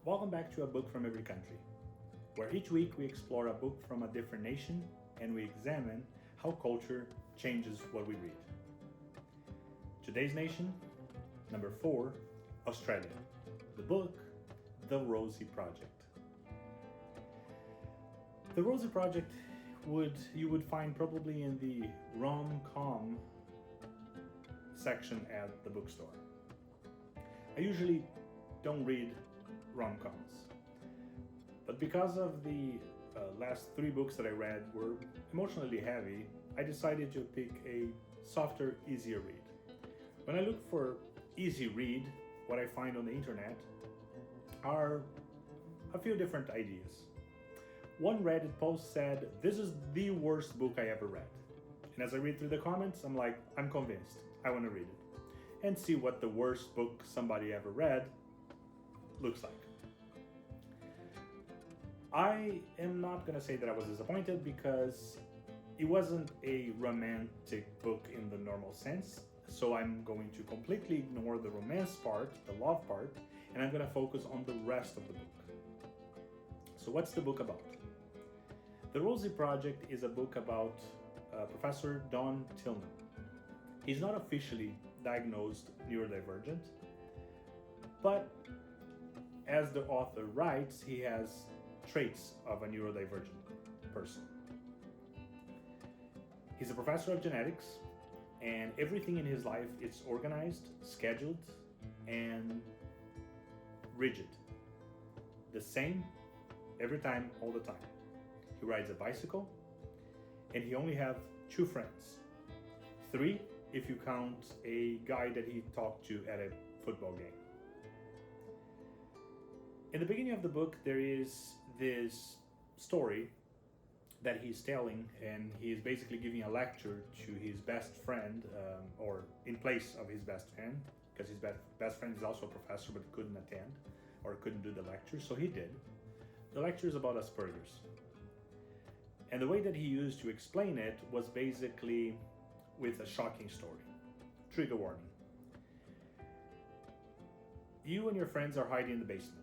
Welcome back to A Book from Every Country, where each week we explore a book from a different nation and we examine how culture changes what we read. Today's nation, number 4, Australia. The book, The Rosie Project. The Rosie Project you would find probably in the rom-com section at the bookstore. I usually don't read rom-coms, but because of the last 3 books that I read were emotionally heavy, I decided to pick a softer, easier read. When I look for easy read, what I find on the internet are a few different ideas. One Reddit post said, "This is the worst book I ever read." And as I read through the comments, I'm like, I'm convinced. I want to read it and see what the worst book somebody ever read looks like. I am not going to say that I was disappointed because it wasn't a romantic book in the normal sense. So I'm going to completely ignore the romance part, the love part, and I'm going to focus on the rest of the book. So what's the book about? The Rosie Project is a book about Professor Don Tillman. He's not officially diagnosed neurodivergent, but as the author writes, he has traits of a neurodivergent person. He's a professor of genetics, and everything in his life is organized, scheduled, and rigid. The same every time, all the time. He rides a bicycle, and he only have 2 friends. 3 if you count a guy that he talked to at a football game. In the beginning of the book, there is this story that he's telling, and he is basically giving a lecture to his best friend, or in place of his best friend, because his best friend is also a professor but couldn't attend or couldn't do the lecture, so he did. The lecture is about Asperger's. And the way that he used to explain it was basically with a shocking story. Trigger warning. You and your friends are hiding in the basement.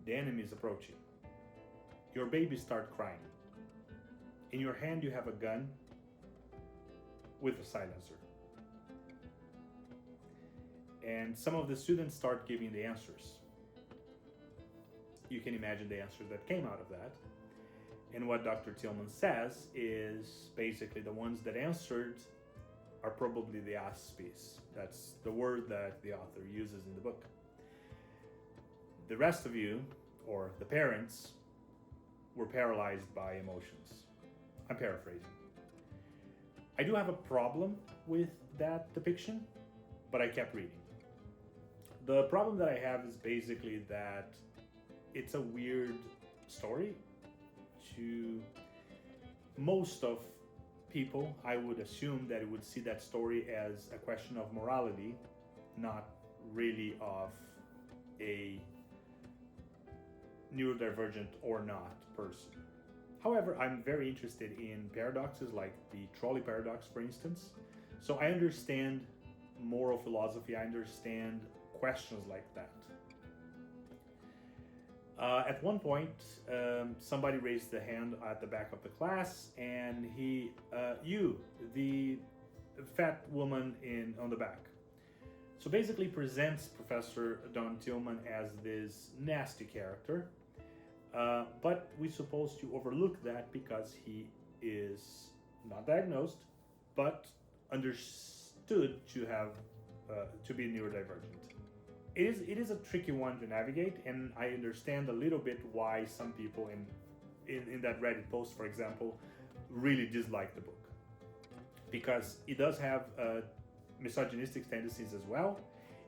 The enemy is approaching. Your babies start crying. In your hand you have a gun with a silencer. And some of the students start giving the answers. You can imagine the answers that came out of that. And what Dr. Tillman says is basically the ones that answered are probably the Aspies. That's the word that the author uses in the book. The rest of you, or the parents, were paralyzed by emotions. I'm paraphrasing. I do have a problem with that depiction, but I kept reading. The problem that I have is basically that it's a weird story. To most of people, I would assume that it would see that story as a question of morality, not really of a neurodivergent or not person. However, I'm very interested in paradoxes like the trolley paradox, for instance. So I understand moral philosophy, I understand questions like that. At one point, somebody raised the hand at the back of the class, and the fat woman on the back. So basically presents Professor Don Tillman as this nasty character, but we're supposed to overlook that because he is not diagnosed, but understood to have to be neurodivergent. It is a tricky one to navigate, and I understand a little bit why some people in that Reddit post, for example, really dislike the book. Because it does have misogynistic tendencies as well.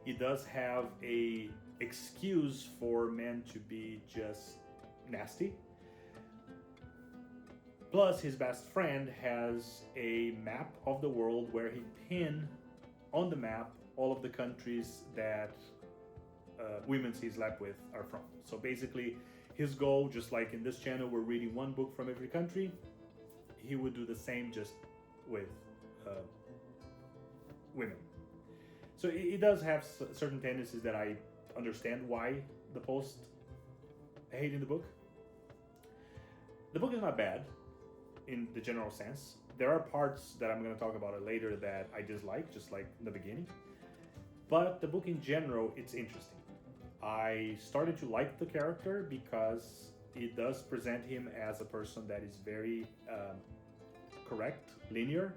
It does have a excuse for men to be just nasty. Plus, his best friend has a map of the world where he pinned on the map all of the countries that women he slept with are from. So basically, his goal, just like in this channel, we're reading one book from every country, he would do the same just with women. So it does have certain tendencies that I understand why the post hating the book. The book is not bad in the general sense. There are parts that I'm going to talk about it later that I dislike, just like in the beginning. But the book in general, it's interesting. I started to like the character because it does present him as a person that is very correct, linear.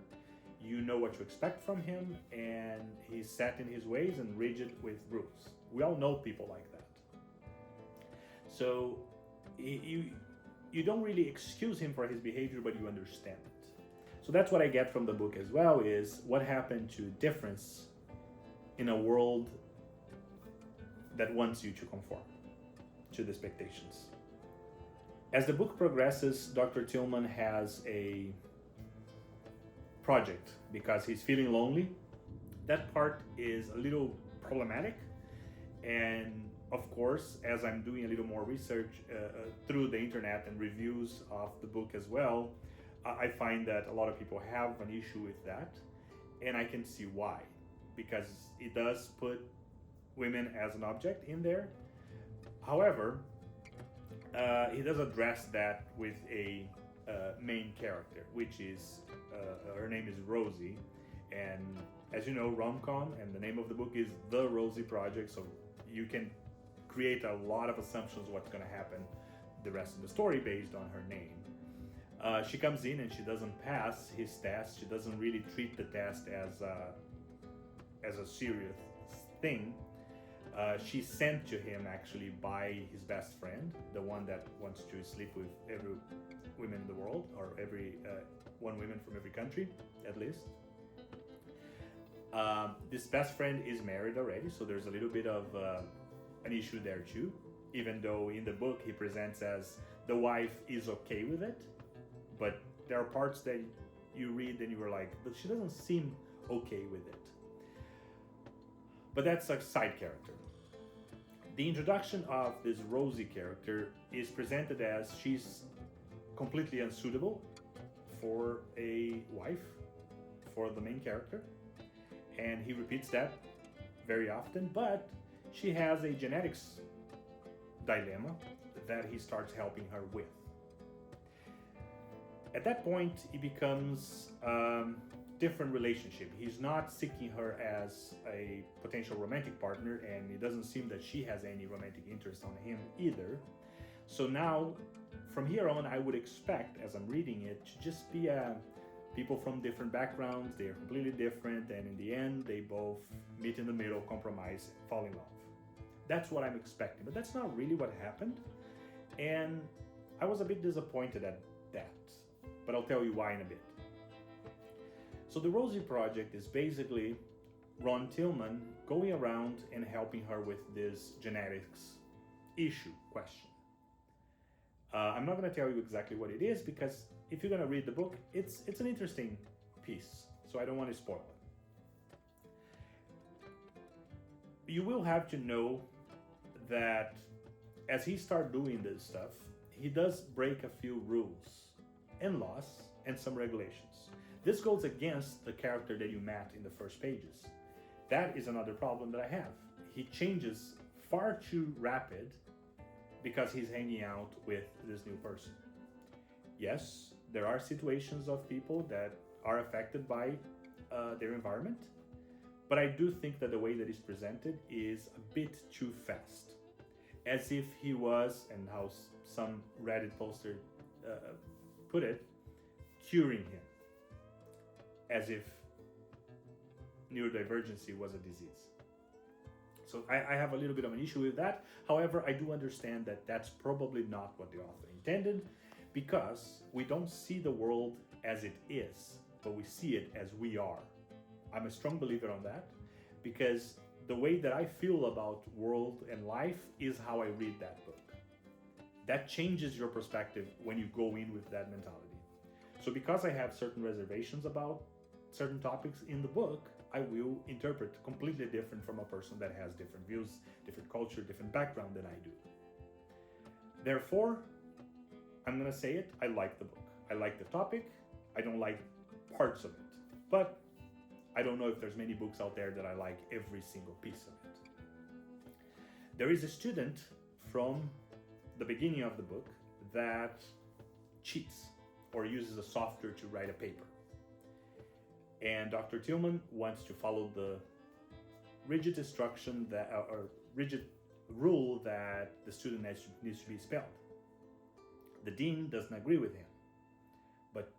You know what to expect from him, and he's set in his ways and rigid with rules. We all know people like that. So you don't really excuse him for his behavior, but you understand it. So that's what I get from the book as well, is what happened to difference in a world that wants you to conform to the expectations. As the book progresses, Dr. Tillman has a project because he's feeling lonely. That part is a little problematic, and of course, as I'm doing a little more research through the internet and reviews of the book as well, I find that a lot of people have an issue with that, and I can see why, because it does put women as an object in there. However, he does address that with a main character, which is her name is Rosie, and as you know, rom-com, and the name of the book is The Rosie Project, so you can create a lot of assumptions what's going to happen the rest of the story based on her name. She comes in and she doesn't pass his test. She doesn't really treat the test as a serious thing. She's sent to him actually by his best friend, the one that wants to sleep with every woman in the world, or every one woman from every country at least. This best friend is married already, so there's a little bit of an issue there too, even though in the book he presents as the wife is okay with it, but there are parts that you read and you were like, but she doesn't seem okay with it. But that's a side character. The introduction of this Rosie character is presented as she's completely unsuitable for a wife for the main character, and he repeats that very often, but she has a genetics dilemma that he starts helping her with. At that point, it becomes a different relationship. He's not seeking her as a potential romantic partner, and it doesn't seem that she has any romantic interest on him either. So now, from here on, I would expect, as I'm reading it, to just be people from different backgrounds. They are completely different, and in the end, they both meet in the middle, compromise, fall in love. That's what I'm expecting, but that's not really what happened, and I was a bit disappointed at that, but I'll tell you why in a bit. So the Rosie Project is basically Ron Tillman going around and helping her with this genetics issue question. I'm not going to tell you exactly what it is, because if you're going to read the book, it's an interesting piece, so I don't want to spoil it. You will have to know that as he starts doing this stuff, he does break a few rules and laws and some regulations. This goes against the character that you met in the first pages. That is another problem that I have. He changes far too rapid because he's hanging out with this new person. Yes, there are situations of people that are affected by their environment, but I do think that the way that he's presented is a bit too fast. As if he was, and how some Reddit poster put it, curing him. As if neurodivergency was a disease. So I have a little bit of an issue with that. However, I do understand that that's probably not what the author intended, because we don't see the world as it is, but we see it as we are. I'm a strong believer on that, because the way that I feel about world and life is how I read that book. That changes your perspective when you go in with that mentality. So because I have certain reservations about certain topics in the book, I will interpret completely different from a person that has different views, different culture, different background than I do. Therefore, I'm going to say it, I like the book. I like the topic. I don't like parts of it. But I don't know if there's many books out there that I like every single piece of it. There is a student from the beginning of the book that cheats or uses a software to write a paper. And Dr. Tillman wants to follow the rigid instruction that, or rigid rule that the student needs to be spelled. The dean doesn't agree with him, but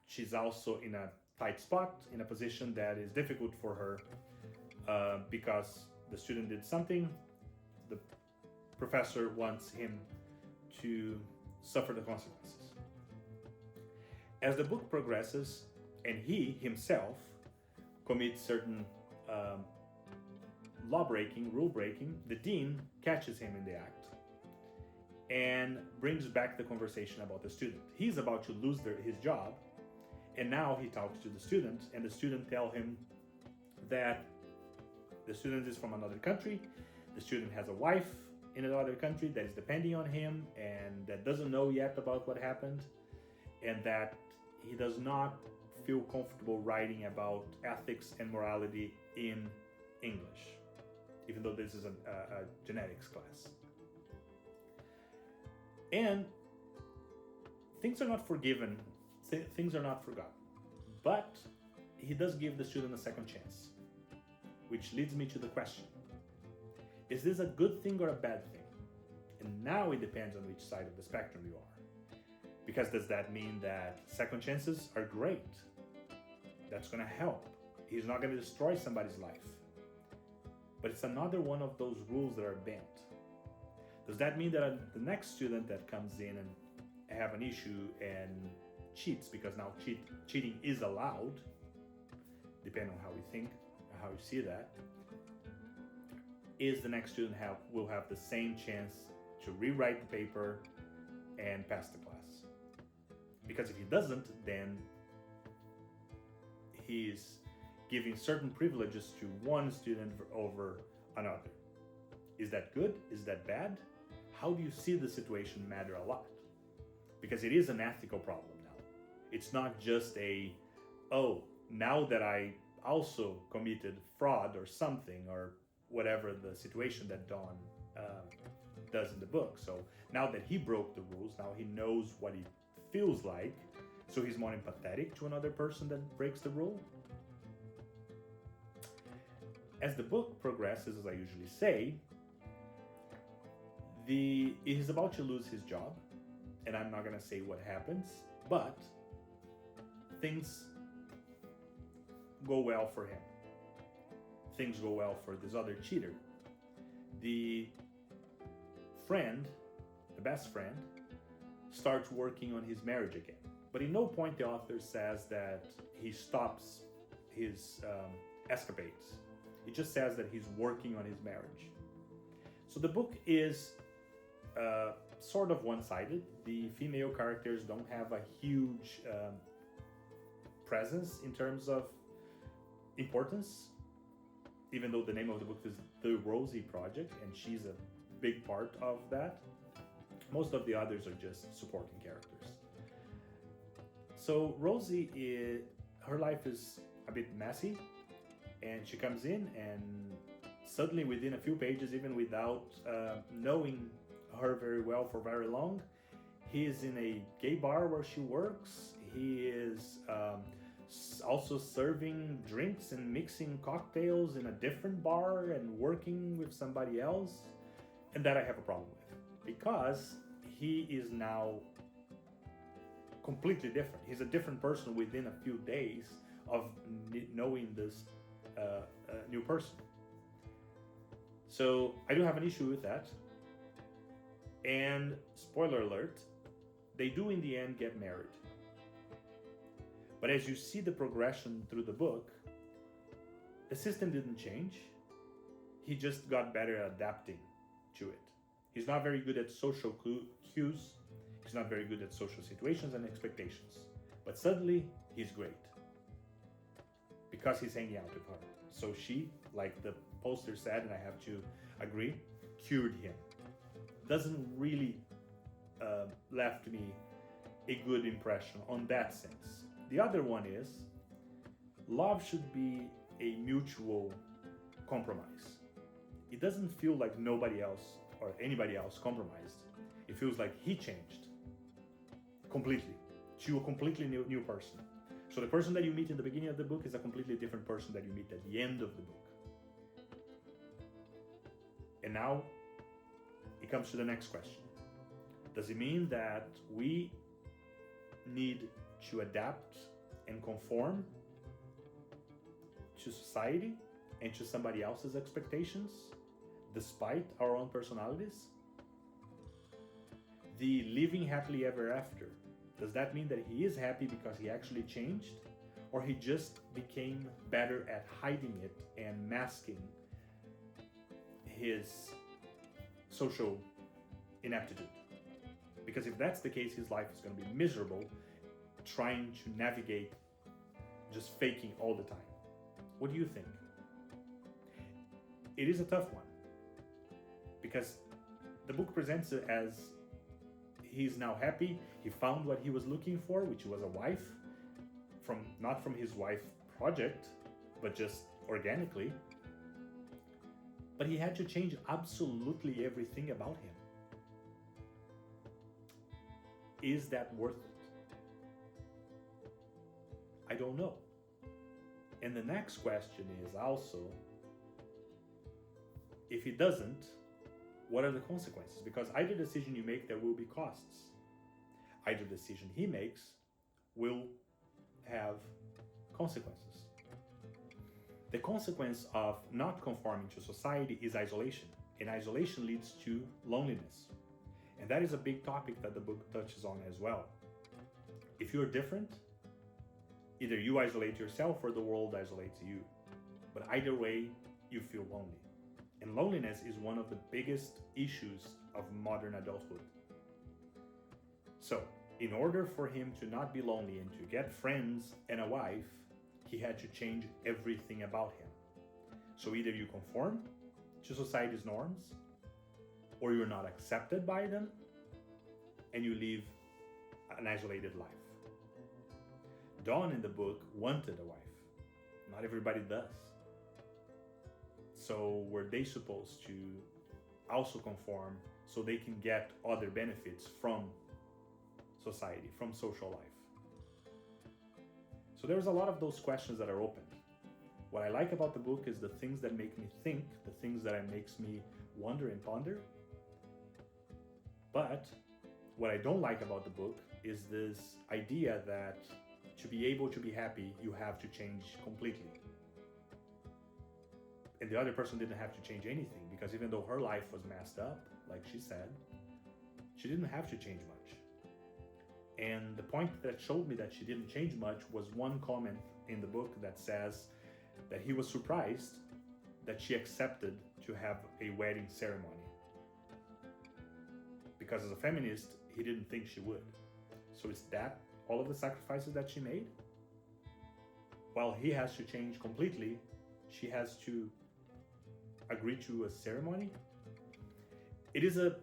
she's also in a tight spot, in a position that is difficult for her because the student did something. The professor wants him to suffer the consequences. As the book progresses and he himself commits certain law breaking, rule breaking, the dean catches him in the act and brings back the conversation about the student. He's about to lose his job, and now he talks to the student, and the student tells him that the student is from another country, the student has a wife in another country that is depending on him and that doesn't know yet about what happened, and that he does not feel comfortable writing about ethics and morality in English, even though this is a genetics class. And things are not forgiven, things are not forgotten, but he does give the student a second chance, which leads me to the question: is this a good thing or a bad thing? And now it depends on which side of the spectrum you are. Because does that mean that second chances are great? That's going to help. He's not going to destroy somebody's life. But it's another one of those rules that are bent. Does that mean that the next student that comes in and have an issue and cheats, because now cheating is allowed, depending on how you think, or how you see that, is the next student will have the same chance to rewrite the paper and pass the class? Because if he doesn't, then he's giving certain privileges to one student over another. Is that good? Is that bad? How do you see the situation matter a lot? Because it is an ethical problem now. It's not just now that I also committed fraud or something, or whatever the situation that Don does in the book. So now that he broke the rules, now he knows what he feels like, so he's more empathetic to another person that breaks the rule. As the book progresses, as I usually say, he's about to lose his job, and I'm not going to say what happens, but things go well for him. Things go well for this other cheater. The best friend, starts working on his marriage again. But in no point the author says that he stops his escapades. It just says that he's working on his marriage. So the book is sort of one-sided. The female characters don't have a huge presence in terms of importance, even though the name of the book is The Rosie Project, and she's a big part of that. Most of the others are just supporting characters. So Rosie, her life is a bit messy, and she comes in, and suddenly within a few pages, even without knowing her very well for very long, he is in a gay bar where she works. He is also serving drinks and mixing cocktails in a different bar and working with somebody else. And that I have a problem with, because he is now completely different. He's a different person within a few days of knowing this new person. So I do have an issue with that. And spoiler alert, they do in the end get married. But as you see the progression through the book, the system didn't change. He just got better at adapting to it. He's not very good at social cues. He's not very good at social situations and expectations. But suddenly, he's great. Because he's hanging out with her. So she, like the poster said, and I have to agree, cured him. Doesn't really left me a good impression on that sense. The other one is, love should be a mutual compromise. It doesn't feel like nobody else or anybody else compromised. It It feels like he changed completely to a completely new person. So the person that you meet in the beginning of the book is a completely different person that you meet at the end of the book. And now it comes to the next question. Does it mean that we need to adapt and conform to society and to somebody else's expectations despite our own personalities? The living happily ever after, does that mean that he is happy because he actually changed, or he just became better at hiding it and masking his social ineptitude? Because if that's the case, his life is going to be miserable trying to navigate just faking all the time. What do you think? It is a tough one because the book presents it as he's now happy. He found what he was looking for, which was a wife, not from his wife project, but just organically. But he had to change absolutely everything about him. Is that worth it? I don't know. And the next question is also, if it doesn't, what are the consequences? Because either decision you make, there will be costs. Either decision he makes will have consequences. The consequence of not conforming to society is isolation, and isolation leads to loneliness. And that is a big topic that the book touches on as well. If you're different, either you isolate yourself or the world isolates you. But either way, you feel lonely. And loneliness is one of the biggest issues of modern adulthood. So, in order for him to not be lonely and to get friends and a wife, he had to change everything about him. So either you conform to society's norms, or you're not accepted by them, and you live an isolated life. Don in the book wanted a wife. Not everybody does. So were they supposed to also conform so they can get other benefits from society, from social life? So there's a lot of those questions that are open. What I like about the book is the things that make me think, the things that makes me wonder and ponder. But what I don't like about the book is this idea that to be able to be happy, you have to change completely. And the other person didn't have to change anything, because even though her life was messed up, like she said, she didn't have to change much. And the point that showed me that she didn't change much was one comment in the book that says that he was surprised that she accepted to have a wedding ceremony. Because as a feminist, he didn't think she would. So is that all of the sacrifices that she made? While he has to change completely, she has to agree to a ceremony? It is a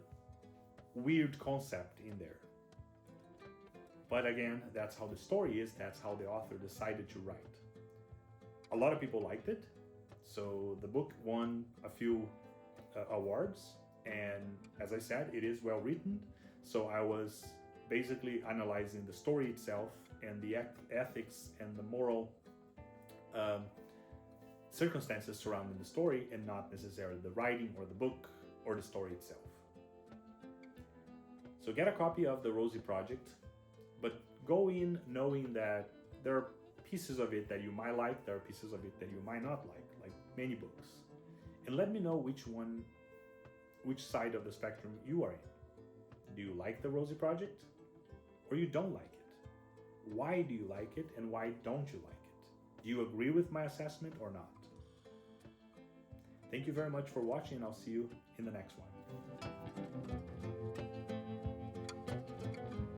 weird concept in there. But again, that's how the story is, that's how the author decided to write. A lot of people liked it, so the book won a few awards, and as I said, it is well written, so I was basically analyzing the story itself and the ethics and the moral circumstances surrounding the story, and not necessarily the writing or the book or the story itself. So get a copy of the Rosie Project, but go in knowing that there are pieces of it that you might like, there are pieces of it that you might not like many books. And let me know which side of the spectrum you are in. Do you like the Rosie Project, or you don't like it? Why do you like it, and why don't you like it? Do you agree with my assessment or not? Thank you very much for watching, and I'll see you in the next one.